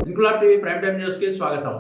Inquilab TV prime time news కి స్వాగతం.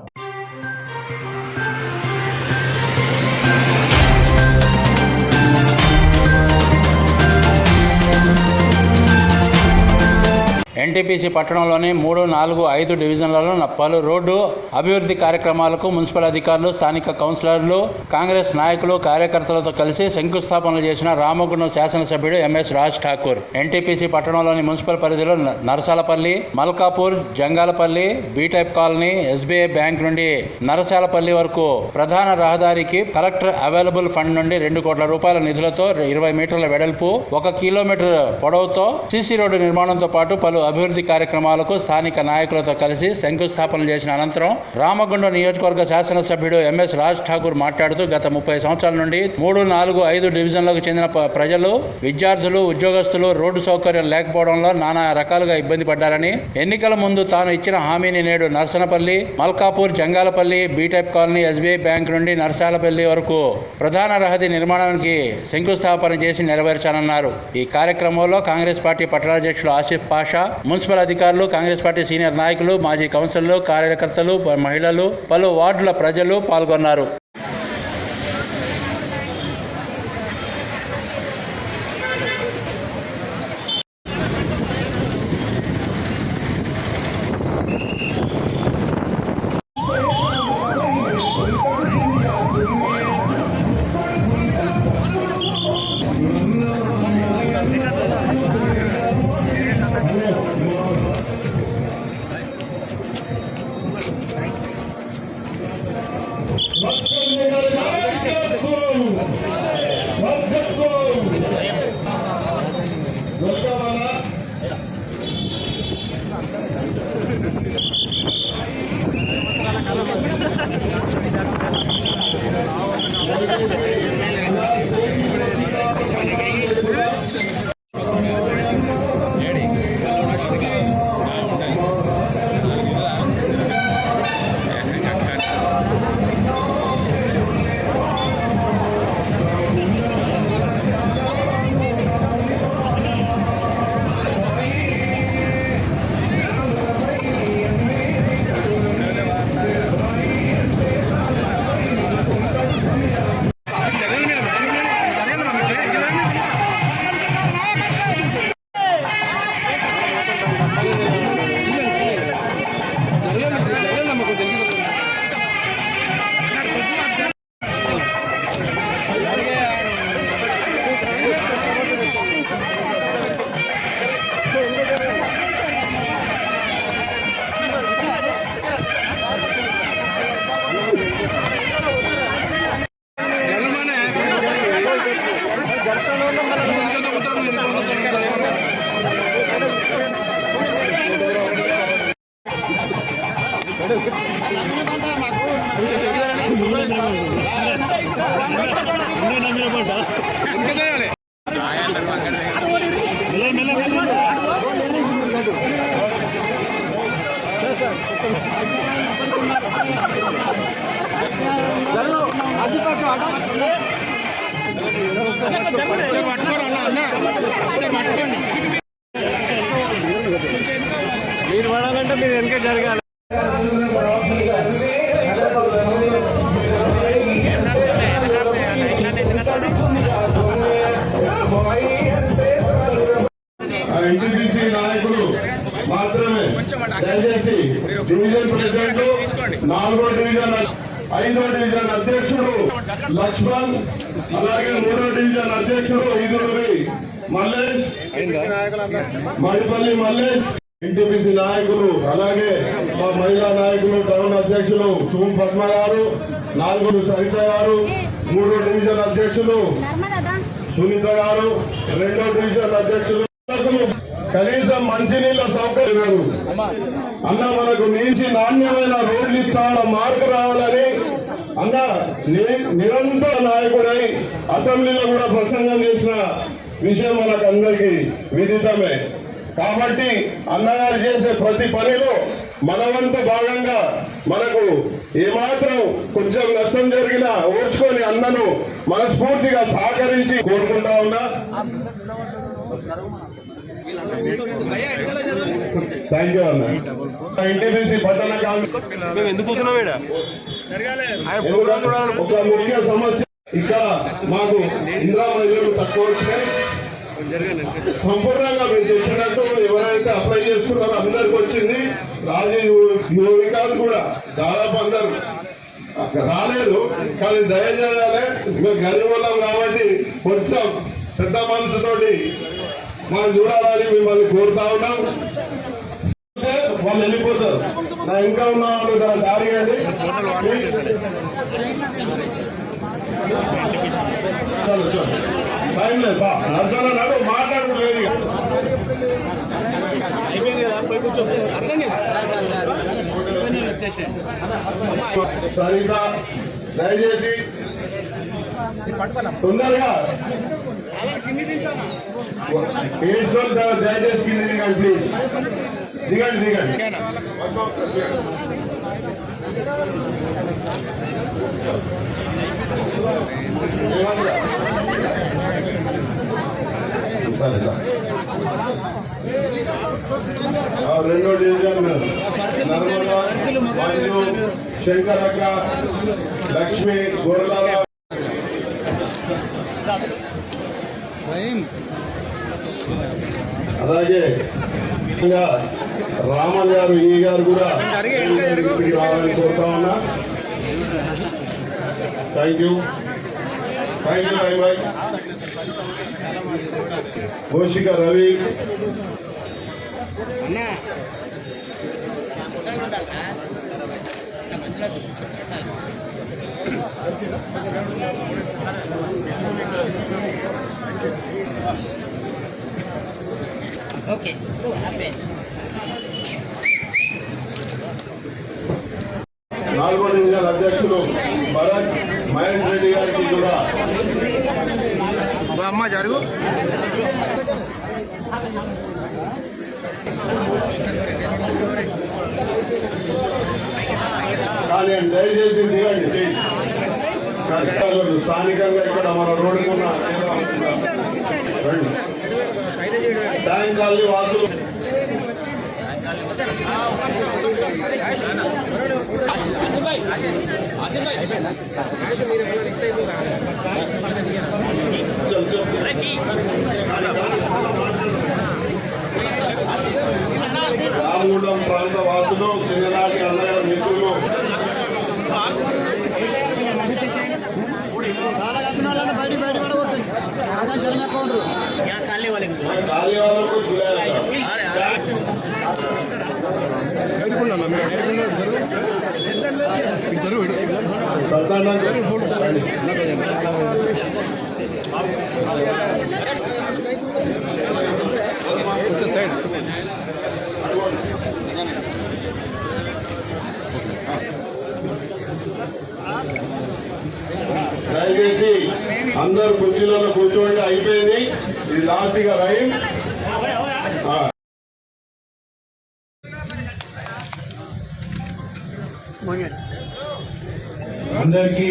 NTPC పట్టణంలోని 3, 4, 5 డివిజన్లలో పలు రోడ్డు అభివృద్ధి కార్యక్రమాలకు మున్సిపల్ అధికారులు, స్థానిక కౌన్సిలర్లు, కాంగ్రెస్ నాయకులు, కార్యకర్తలతో కలిసి శంకుస్థాపనలు చేసిన రామగుండం శాసనసభ్యుడు ఎంఎస్ రాజ్ ఠాకూర్. ఎన్టీపీసీ పట్టణంలోని మున్సిపల్ పరిధిలో Narasalapalli, Malkapur, Jangalapalli, B type colony, SBI bank నుండి నరసాలపల్లి వరకు ప్రధాన రహదారికి కలెక్టర్ అవైలబుల్ ఫండ్ నుండి 2 కోట్ల రూపాయల నిధులతో 20 మీటర్ల వెడల్పు, 1 కిలోమీటర్ పొడవుతో సీసీ రోడ్డు నిర్మాణంతో పాటు పలు అభివృద్ధి కార్యక్రమాలకు స్థానిక నాయకులతో కలిసి శంకుస్థాపన చేసిన అనంతరం రామగుండం నియోజకవర్గ శాసనసభ్యుడు ఎంఎస్ రాజ్ ఠాకూర్ మాట్లాడుతూ గత 30 సంవత్సరాల నుండి 3, 4, 5 డివిజన్లకు చెందిన ప్రజలు, విద్యార్థులు, ఉద్యోగస్తులు రోడ్డు సౌకర్యం లేకపోవడంలో నానా రకాలుగా ఇబ్బంది పడ్డారని, ఎన్నికల ముందు తాను ఇచ్చిన హామీని నేడు Narsanapalli, Malkapur, Jangalapalli, B type colony, SBI bank నుండి నరసాలపల్లి వరకు ప్రధాన రహదారి నిర్మాణానికి శంకుస్థాపన చేసి నెరవేర్చానన్నారు. ఈ కార్యక్రమంలో కాంగ్రెస్ పార్టీ పట్టణాధ్యక్షులు ఆసిఫ్ పాషా, మున్సిపల్ అధికారులు, కాంగ్రెస్ పార్టీ సీనియర్ నాయకులు, మాజీ కౌన్సిలర్లు, కార్యకర్తలు, మహిళలు, పలు వార్డుల ప్రజలు పాల్గొన్నారు. మీరు పడాలంటే మీరు వెనక జరగాలి. ఎన్టీపీసీ నాయకులు మాత్రమే దయచేసి డివిజన్ ప్రెసిడెంట్, 4వ డివిజన్, 5వ డివిజన్ అధ్యక్షుడు లక్ష్మణ్, అలాగే 3వ డివిజన్ అధ్యక్షుడు ఈదులూరి మల్లేష్, మడిపల్లి మల్లేష్, ఎన్టీపీసీ నాయకులు, అలాగే మా మహిళా నాయకులు టౌన్ అధ్యక్షులు సూమ్ పద్మ గారు, 4వ సరిత గారు, 3వ డివిజన్ అధ్యక్షులు సునీత గారు, 2వ డివిజన్ అధ్యక్షులు కనీసం మంచినీళ్ళ సౌకర్యం అన్న మనకు మించి నాణ్యమైన రోడ్లు ఇస్తాన మార్పు రావాలని అన్న నిరంతర నాయకుడై అసెంబ్లీలో కూడా ప్రసంగం చేసిన విషయం మనకు అందరికీ విదితమే. కాబట్టి అన్నగారు చేసే ప్రతి పనిలో మనవంతు భాగంగా మనకు ఏమాత్రం కొంచెం నష్టం జరిగినా ఓర్చుకొని అన్నను మనస్ఫూర్తిగా సహకరించి కోరుకుంటా ఉన్నా. థ్యాంక్ యూ అన్న. ఎన్టీపీసీ పట్టణ కాంగ్రెస్ ఒక ముఖ్య సమస్య ఇక్కడ మాకు ఇందిరా మహిళలు తక్కువ వచ్చినాయి. సంపూర్ణంగా మీరు చెప్పినట్టు ఎవరైతే అప్లై చేసుకున్నారో అందరికి వచ్చింది. రాజీవ్ యువ వికాస్ కూడా దాదాపు అందరు రాలేదు. కానీ దయచేయాలి, మేము గరీబ్ వాళ్ళం కాబట్టి కొంచెం పెద్ద మనసుతోటి మనం చూడాలని మిమ్మల్ని కోరుతా ఉన్నాం. వాళ్ళు వెళ్ళిపోతారు. నా ఇంకా ఉన్న వాళ్ళు దారి అండి. టైం లేదు బా అర్థమన్నాడు మాట్లాడలేదు. సరిత దయచేసి తొందరగా ఏడ్చుకొని దయచేసి కింద దిగండి ప్లీజ్. దిగండి దిగండి. రెండో డివిజన్ నర్మదా, మంజు, శంకరక్క, లక్ష్మి, గోరలాల, అలాగే రామన్ గారు ఈ గారు కూడా రావాలని కోరుతా ఉన్నా. Thank you very much. Moshika Ravi, Okay, go ahead. నాలుగో డివిజన్ అధ్యక్షులు భరత్ మహేష్ రెడ్డి గారికి కూడా అమ్మ జరుగు. కానీ దయచేసి దిగండి ప్లీజ్. స్థానికంగా ఇక్కడ మన రోడ్డుకున్న రండి. ట్యాంక్ కాలనీ వాసులు రామగుండం ప్రాంత వాసులు, చిన్ననాటి అన్నగారు మిత్రులు, ఖాళీ వాళ్ళకు దయచేసి అందరు కుర్చీలలో కూర్చోండి. అయిపోయింది, ఇది లాస్ట్ గా రైన్. అందరికీ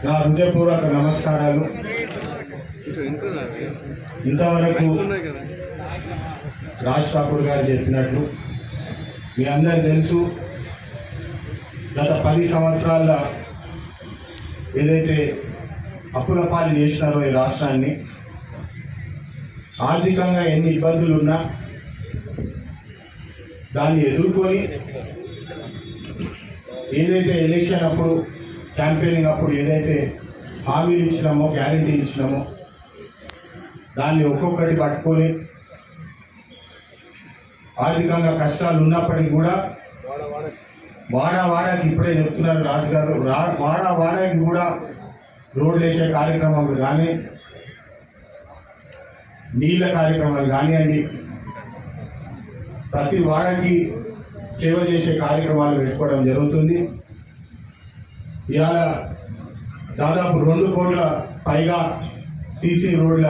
నా హృదయపూర్వక నమస్కారాలు. ఇంతవరకు రాజ్ ఠాకూర్ గారు చెప్పినట్లు మీ అందరికీ తెలుసు, గత 10 సంవత్సరాల ఏదైతే అప్పుల పాలు చేసినారో ఈ రాష్ట్రాన్ని, ఆర్థికంగా ఎన్ని ఇబ్బందులు ఉన్నా దాన్ని ఎదుర్కొని ఏదైతే ఎలక్షన్ అప్పుడు క్యాంపెయినింగ్ అప్పుడు ఏదైతే హామీలు ఇచ్చినామో, గ్యారెంటీలు ఇచ్చినామో దాన్ని ఒక్కొక్కటి పట్టుకొని ఆర్థికంగా కష్టాలు ఉన్నప్పటికీ కూడా వాడాకి ఇప్పుడే చెప్తున్నారు రాజుగారు, వాడాకి కూడా రోడ్లు వేసే కార్యక్రమాలు కానీ, నీళ్ళ కార్యక్రమాలు కానివ్వండి, ప్రతి వాడకి సేవ చేసే కార్యక్రమాలు పెట్టుకోవడం జరుగుతుంది. ఇవాళ దాదాపు 2 కోట్ల పైగా సీసీ రోడ్ల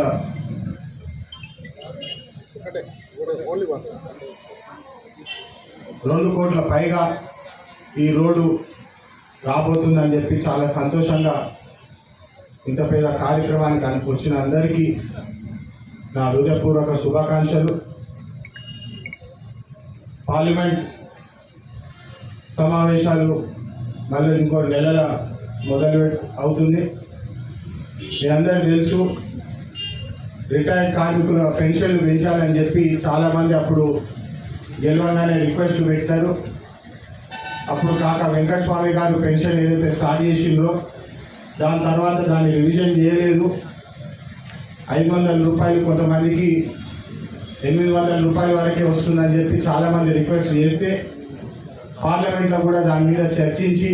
2 కోట్ల పైగా ఈ రోడ్డు రాబోతుందని చెప్పి చాలా సంతోషంగా ఇంత పెద్ద కార్యక్రమానికి వచ్చిన అందరికీ నా హృదయపూర్వక శుభాకాంక్షలు. పార్లమెంట్ సమావేశాలు మళ్ళీ ఇంకో నెలల మొదలు అవుతుంది. మీ అందరికీ తెలుసు, రిటైర్డ్ కార్మికుల పెన్షన్లు పెంచాలని చెప్పి చాలామంది అప్పుడు గెలవగానే రిక్వెస్ట్ పెట్టారు. అప్పుడు కాక వెంకటస్వామి గారు పెన్షన్ ఏదైతే స్టార్ట్ చేసిందో దాని తర్వాత దాన్ని రివిజన్ చేయలేదు. 500 రూపాయలు కొంతమందికి 800 రూపాయల వరకే వస్తుందని చెప్పి చాలామంది రిక్వెస్ట్ చేస్తే పార్లమెంట్లో కూడా దాని మీద చర్చించి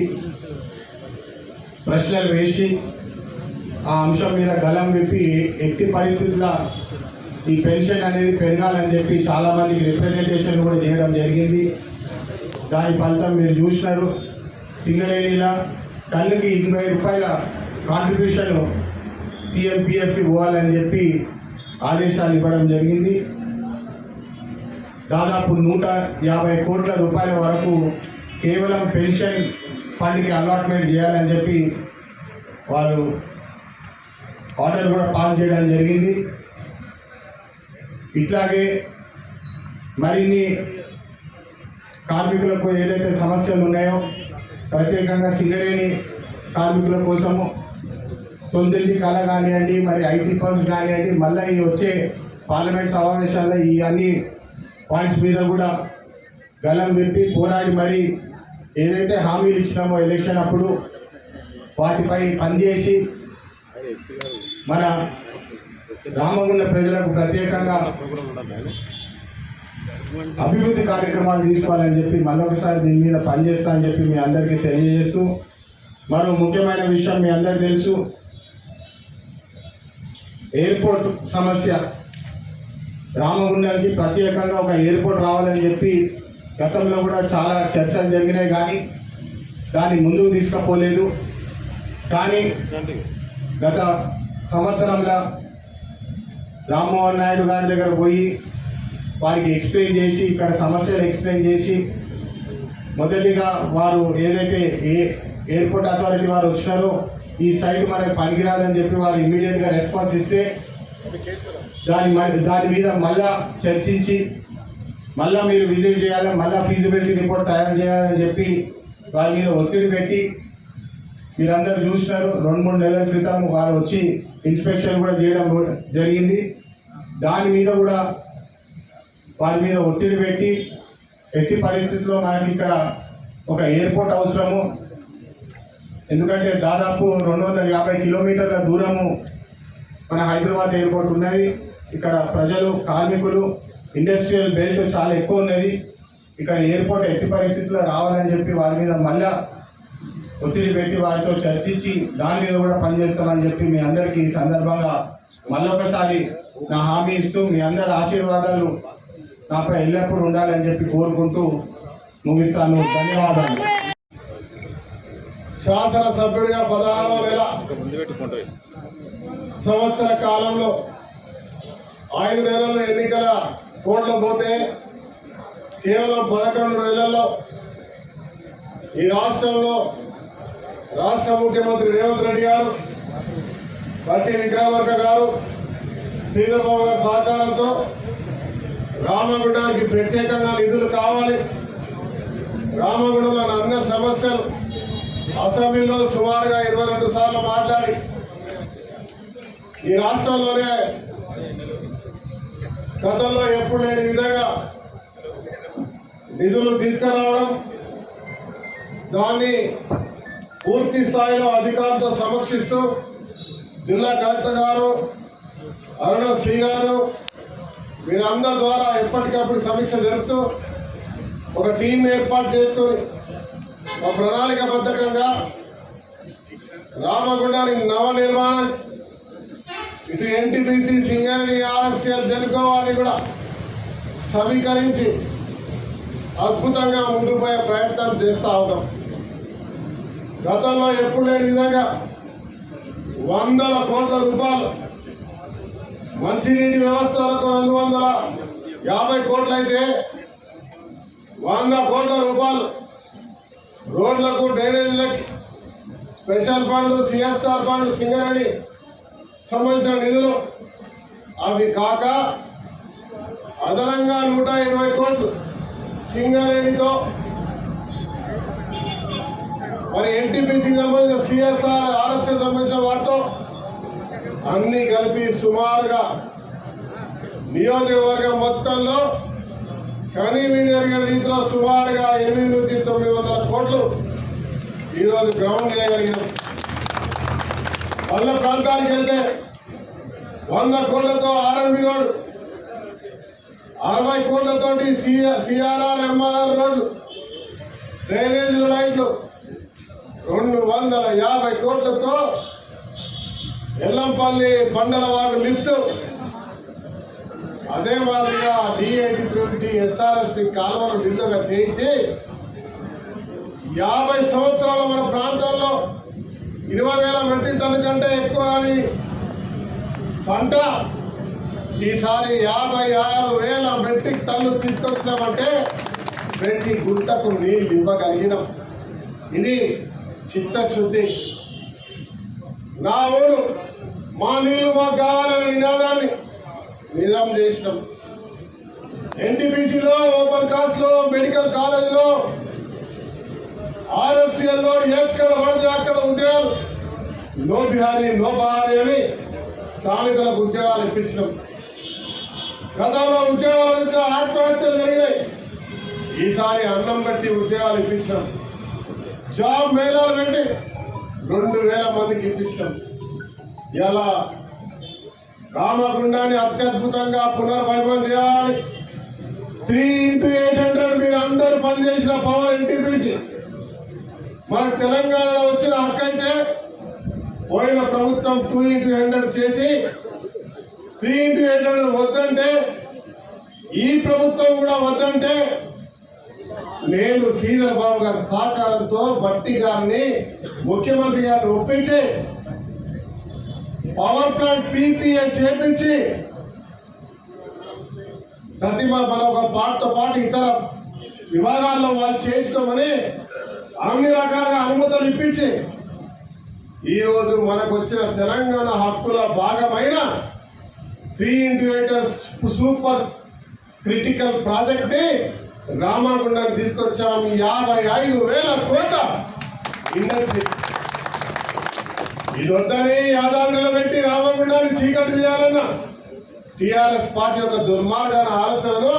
ప్రశ్నలు వేసి ఆ అంశం మీద గలం విప్పి ఎట్టి పరిస్థితుల్లో ఈ పెన్షన్ అనేది పెరగాలని చెప్పి చాలామందికి రిప్రజెంటేషన్ కూడా చేయడం జరిగింది. దాని ఫలితం మీరు చూసినారు. సింగరేణిలో టన్నుకి 20 రూపాయల కాంట్రిబ్యూషన్ సిఎంపిఎఫ్కి పోవాలని చెప్పి ఆదేశాలు ఇవ్వడం జరిగింది. దాదాపు 150 కోట్ల రూపాయల వరకు కేవలం పెన్షన్ ఫండ్కి అలాట్మెంట్ చేయాలని చెప్పి వాళ్ళు ఆర్డర్ కూడా పాస్ చేయడం జరిగింది. ఇట్లాగే మరిన్ని కార్మికులకు ఏదైతే సమస్యలు ఉన్నాయో ప్రత్యేకంగా సింగరేణి కార్మికుల కోసము సొంతింటి కళ కానివ్వండి, మరి ఐటీ ఫండ్స్ కానివ్వండి, మళ్ళీ ఈ వచ్చే పార్లమెంట్ సమావేశాల్లో ఈ అన్ని పాయింట్స్ మీద కూడా గలం విప్పి పోరాడి మరి ఏదైతే హామీలు ఇచ్చినామో ఎలక్షన్ అప్పుడు వాటిపై పనిచేసి మన రామగుండ ప్రజలకు ప్రత్యేకంగా అభివృద్ధి కార్యక్రమాలు తీసుకోవాలని చెప్పి మరొకసారి దీని మీద పనిచేస్తా అని చెప్పి మీ అందరికీ తెలియజేస్తూ, మరో ముఖ్యమైన విషయం మీ అందరికీ తెలుసు, ఎయిర్పోర్ట్ సమస్య. రామగుండానికి ప్రత్యేకంగా ఒక ఎయిర్పోర్ట్ రావాలని చెప్పి గతంలో కూడా చాలా చర్చలు జరిగినాయి, కానీ దాన్ని ముందుకు తీసుకుపోలేదు. కానీ గత సంవత్సరంలో రామ్మోహన్ నాయుడు గారి దగ్గర పోయి వారికి ఎక్స్ప్లెయిన్ చేసి ఇక్కడ సమస్యలు ఎక్స్ప్లెయిన్ చేసి మొదటిగా వారు ఏదైతే ఎయిర్పోర్ట్ అథారిటీ వారు వచ్చినారో ఈ సైట్ మనకు పనికిరాదని చెప్పి వారు ఇమీడియట్గా రెస్పాన్స్ ఇస్తే దాని మీద మళ్ళా చర్చించి మళ్ళీ మీరు విజిట్ చేయాలి, మళ్ళీ ఫీజిబిలిటీ రిపోర్ట్ తయారు చేయాలని చెప్పి వారి మీద ఒత్తిడి పెట్టి మీరందరూ చూసినారు. 2-3 నెలల క్రితం వారు వచ్చి ఇన్స్పెక్షన్ కూడా చేయడం జరిగింది. దాని మీద కూడా వారి మీద ఒత్తిడి పెట్టి ఎట్టి పరిస్థితుల్లో మనకి ఇక్కడ ఒక ఎయిర్పోర్ట్ అవసరము, ఎందుకంటే దాదాపు 250 కిలోమీటర్ల దూరము మన హైదరాబాద్ ఎయిర్పోర్ట్ ఉన్నది. ఇక్కడ ప్రజలు, కార్మికులు, ఇండస్ట్రియల్ బెల్ట్ చాలా ఎక్కువ ఉన్నది. ఇక్కడ ఎయిర్పోర్ట్ ఎట్టి పరిస్థితుల్లో రావాలని చెప్పి వారి మీద మళ్ళా ఒత్తిడి పెట్టి వారితో చర్చించి దాని మీద కూడా పనిచేస్తామని చెప్పి మీ అందరికీ ఈ సందర్భంగా మళ్ళొకసారి నా హామీ ఇస్తూ మీ అందరి ఆశీర్వాదాలు నాపై ఎల్లప్పుడూ ఉండాలని చెప్పి కోరుకుంటూ ముగిస్తాను. ధన్యవాదాలు. శాసనసభ్యుడిగా 16వ నెల సంవత్సర కాలంలో 5 నెలల్లో ఎన్నికల కోడ్లో పోతే కేవలం 11 నెలల్లో ఈ రాష్ట్రంలో రాష్ట్ర ముఖ్యమంత్రి రేవంత్ రెడ్డి గారు, బట్టి విక్రమార్క గారు, శ్రీధర్బాబు గారి సహకారంతో రామగుండానికి ప్రత్యేకంగా నిధులు కావాలి, రామగుండంలో అన్ని సమస్యలు అసెంబ్లీలో సుమారుగా 22 సార్లు మాట్లాడి ఈ రాష్ట్రంలోనే గతంలో ఎప్పుడు లేని విధంగా నిధులు తీసుకురావడం, దాన్ని పూర్తి స్థాయిలో అధికారులతో సమీక్షిస్తూ జిల్లా కలెక్టర్ గారు, అరుణశ్రీ గారు వీరందరి ద్వారా ఎప్పటికప్పుడు సమీక్ష జరుపుతూ ఒక టీం ఏర్పాటు చేసుకొని ఒక ప్రణాళికబద్ధంగా రామగుండానికి నవ నిర్మాణం, ఇటు ఎన్టీపీసీ, సింగరేణి, ఆర్ఎఫ్సిఎల్, జెన్కో వారిని కూడా సమీకరించి అద్భుతంగా ముందుకు పోయే ప్రయత్నం చేస్తూ ఉన్నాం. గతంలో ఎప్పుడు లేని విధంగా 100 కోట్ల రూపాయలు మంచినీటి వ్యవస్థలకు 250 కోట్లు అయితే 100 కోట్ల రూపాయలు రోడ్లకు డ్రైనేజీలకు స్పెషల్ ఫండ్లు సిఎస్ఆర్ ఫండ్లు సింగరేణి సంబంధించిన నిధులు అవి కాక అదనంగా 120 కోట్లు సింగరేణితో మరి ఎన్టీపీసీకి సంబంధించిన సిఎస్ఆర్ ఆర్ఎస్ఎస్ సంబంధించిన వాటితో అన్ని కలిపి సుమారుగా నియోజకవర్గం మొత్తంలో కనీవిని ఎరిగిన రీతిలో సుమారుగా 800 నుంచి 900 కోట్లు ఈరోజు గ్రౌండ్ చేయగలిగినాం. పల్లె ప్రాంతానికి వెళ్తే 100 కోట్లతో ఆర్ఎన్బి రోడ్, 60 కోట్లతోటి సిఆర్ఆర్ ఎంఆర్ఆర్ రోడ్లు, డ్రైనేజీలు, లైట్లు, 250 కోట్లతో ఎల్లంపల్లి బండలవాగు లిఫ్ట్, అదే మాదిరిగా D83 నుంచి SRSP కాలువను నిధులుగా చేయించి 50 సంవత్సరాల మన ప్రాంతాల్లో 20,000 మెట్రిక్ టన్ను కంటే ఎక్కువ రాని పంట ఈసారి 56,000 మెట్రిక్ టన్ను తీసుకొచ్చినామంటే ప్రతి గుంటకు నీళ్ళు ఇవ్వగలిగినాం. ఇది చిత్తశుద్ధి. నా ఊరు మా నీళ్లు మాకు కావాలనే నినాదాన్ని నిజం చేసినాం. ఎన్టీపీసీలో, ఓపెన్ కాస్ట్లో, మెడికల్ కాలేజీలో, ఆర్ఎఫ్సిఎల్లో ఎక్కడ పడితే అక్కడ ఉద్యోగాలు నో బిహారీ నో బహారీ అని స్థానికులకు ఉద్యోగాలు ఇప్పించినాం. గతంలో ఉద్యోగాలు ఆత్మహత్యలు జరిగినాయి. ఈసారి అన్నం బట్టి ఉద్యోగాలు ఇప్పించినాం. జాబ్ మేళాలు పెట్టి 2,000 మందికి ఇప్పించినాం. ఇలా రామగుండాన్ని అత్యద్భుతంగా పునర్వైభవం చేయాలి. 3x800 మీరు అందరూ పనిచేసిన పవర్ ఎన్టీపీసీ మనకు తెలంగాణలో వచ్చిన హక్కు అయితే పోయిన ప్రభుత్వం 2x100 చేసి 3x800 వద్దంటే, ఈ ప్రభుత్వం కూడా వద్దంటే నేను శ్రీధర్ బాబు గారి సహకారంతో బట్టి గారిని ముఖ్యమంత్రి గారిని ఒప్పించి పవర్ ప్లాంట్ పీపీఏ చేపించి ప్రతిమ మన ఒక పాటతో పాటు ఇతర విభాగాల్లో వాళ్ళు చేయించుకోమని అన్ని రకాలుగా అనుమతులు ఇప్పించి ఈరోజు మనకు వచ్చిన తెలంగాణ హక్కుల భాగమైన 3x8 సూపర్ క్రిటికల్ ప్రాజెక్ట్ ని రామగుండానికి తీసుకొచ్చాము. 55,000 కోట్ల ఇండస్ట్రీ. ఇది వద్దని యాదాద్రిలో పెట్టి రామగుండాన్ని చీకటి చేయాలన్న టిఆర్ఎస్ పార్టీ యొక్క దుర్మార్గాన ఆలోచనలు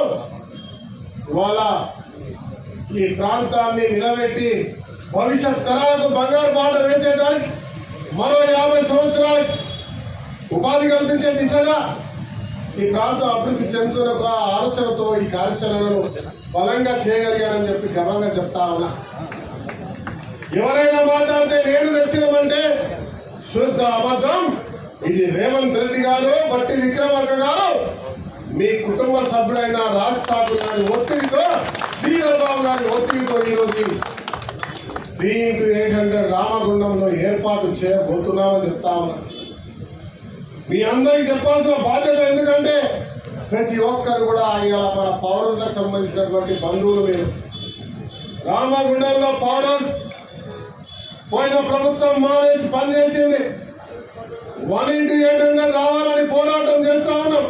ఇవాళ ఈ ప్రాంతాన్ని నిలబెట్టి భవిష్యత్ తరాలకు బంగారు బాట వేసేటానికి మరో 50 సంవత్సరాలకు ఉపాధి కల్పించే దిశగా ఈ ప్రాంతం అభివృద్ధి చెందుతున్న ఒక ఆలోచనతో ఈ కార్యాచరణను బలంగా చేయగలిగానని చెప్పి గర్వంగా చెప్తా ఉన్నా. ఎవరైనా మాట్లాడితే నేను తెచ్చినమంటే శుద్ధ అబద్ధం. ఇది రేవంత్ రెడ్డి గారు, బట్టి విక్రమార్క గారు, మీ కుటుంబ సభ్యుడైన రాజ్ ఠాకూర్ గారి ఒత్తిడితో, శ్రీధర్ బాబు గారి ఒత్తిడితో ఈరోజు 3x800 రామగుండంలో ఏర్పాటు చేయబోతున్నామని చెప్తా ఉన్నా. మీ అందరికీ చెప్పాల్సిన బాధ్యత. ఎందుకంటే ప్రతి ఒక్కరు కూడా ఇలా మన పౌరులకు సంబంధించినటువంటి బంధువులు. మీరు రామగుండంలో పౌరస్ పోయిన ప్రభుత్వం మానేసి పనిచేసింది. 1x800 రావాలని పోరాటం చేస్తా ఉన్నాం.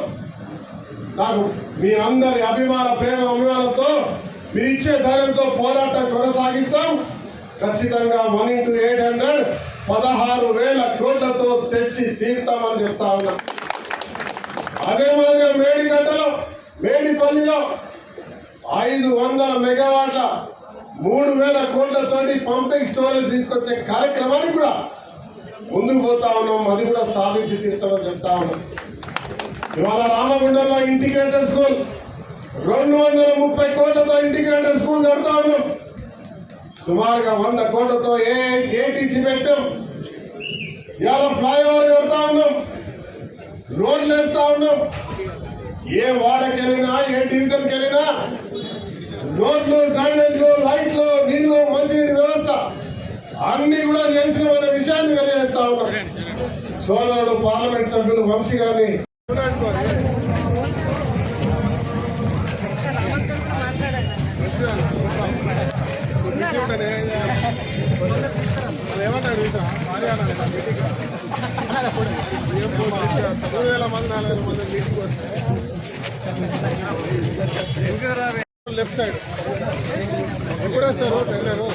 నాకు మీ అందరి అభిమానంతో మీరు ఇచ్చే ధైర్యంతో పోరాటం కొనసాగిస్తాం. ఖచ్చితంగా 1x800 16,000 కోట్లతో తెచ్చి తీర్తామని చెప్తా ఉన్నా. అదే మాదిరిగా మేడిగడ్డలో, మేడిపల్లిలో 500 మెగావాట్ల 3,000 కోట్లతోటి పంపింగ్ స్టోరేజ్ తీసుకొచ్చే కార్యక్రమానికి కూడా ముందుకు పోతా ఉన్నాం. అది కూడా సాధించి తీర్తామని చెప్తా ఉన్నాం. ఇవాళ రామగుండంలో ఇంటిగ్రేటెడ్ స్కూల్ 230 కోట్లతో ఇంటిగ్రేటెడ్ స్కూల్ కడతా ఉన్నాం. సుమారుగా 100 కోట్లతో ఏటీసీ పెట్టాం. ఇవాళ ఫ్లైఓవర్ కడతా ఉన్నాం, రోడ్లు వేస్తా ఉన్నాం. ఏ వాడకి వెళ్ళినా, ఏ డివిజన్కి వెళ్ళినా రోడ్లు, డ్రైనేజ్లు, లైట్లు, నీళ్లు, మంచినీటి వ్యవస్థ అన్ని కూడా చేసిన మన విషయాన్ని తెలియజేస్తా ఉన్నాం. సోదరుడు పార్లమెంట్ సభ్యులు వంశీ గారిని ఏమంటాడు 3,000 మంది 4,000 మంది మీటింగ్ వస్తే లెఫ్ట్ సైడ్ ఎప్పుడు వస్తారు టెండరు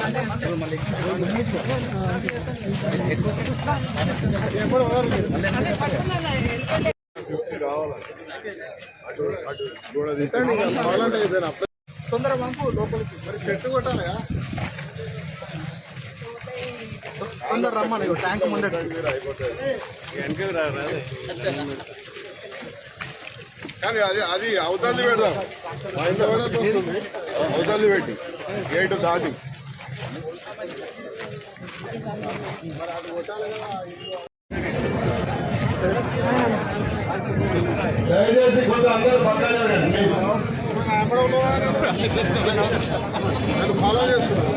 ఎప్పుడు తొందర పంపు లోపలికి మరి చెట్టు కొట్టాలి తొందర రమ్మని ట్యాంక్ ముందట కానీ అది అవతల్ది పెడదాం ఎంత వస్తుంది అవతల్ది పెట్టి గేటు దాటి దయచేసి కొంచెం అందరూ పక్కనే నన్ను ఫాలో చేస్తున్నా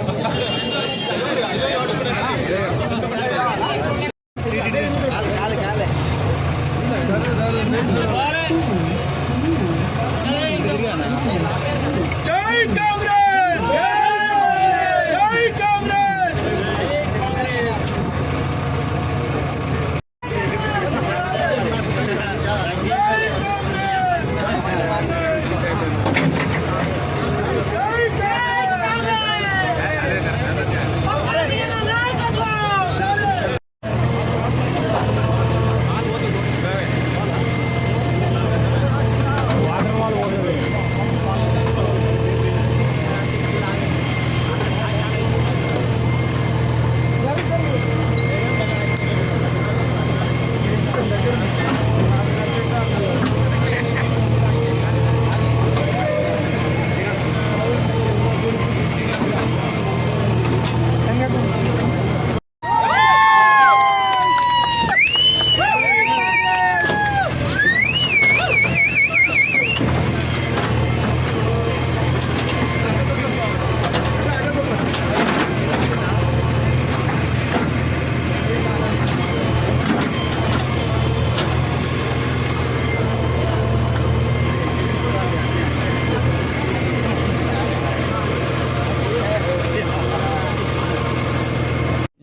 జై కాంగ్రెస్ జై కాంగ్రెస్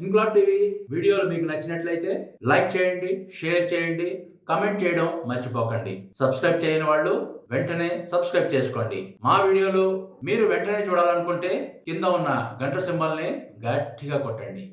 ఇంక్లాబ్ టీవీ వీడియోలు మీకు నచ్చినట్లయితే లైక్ చేయండి, షేర్ చేయండి, కమెంట్ చేయడం మర్చిపోకండి. సబ్స్క్రైబ్ చేయని వాళ్ళు వెంటనే సబ్స్క్రైబ్ చేసుకోండి. మా వీడియోలు మీరు వెంటనే చూడాలనుకుంటే కింద ఉన్న గంట సింబల్ని గట్టిగా కొట్టండి.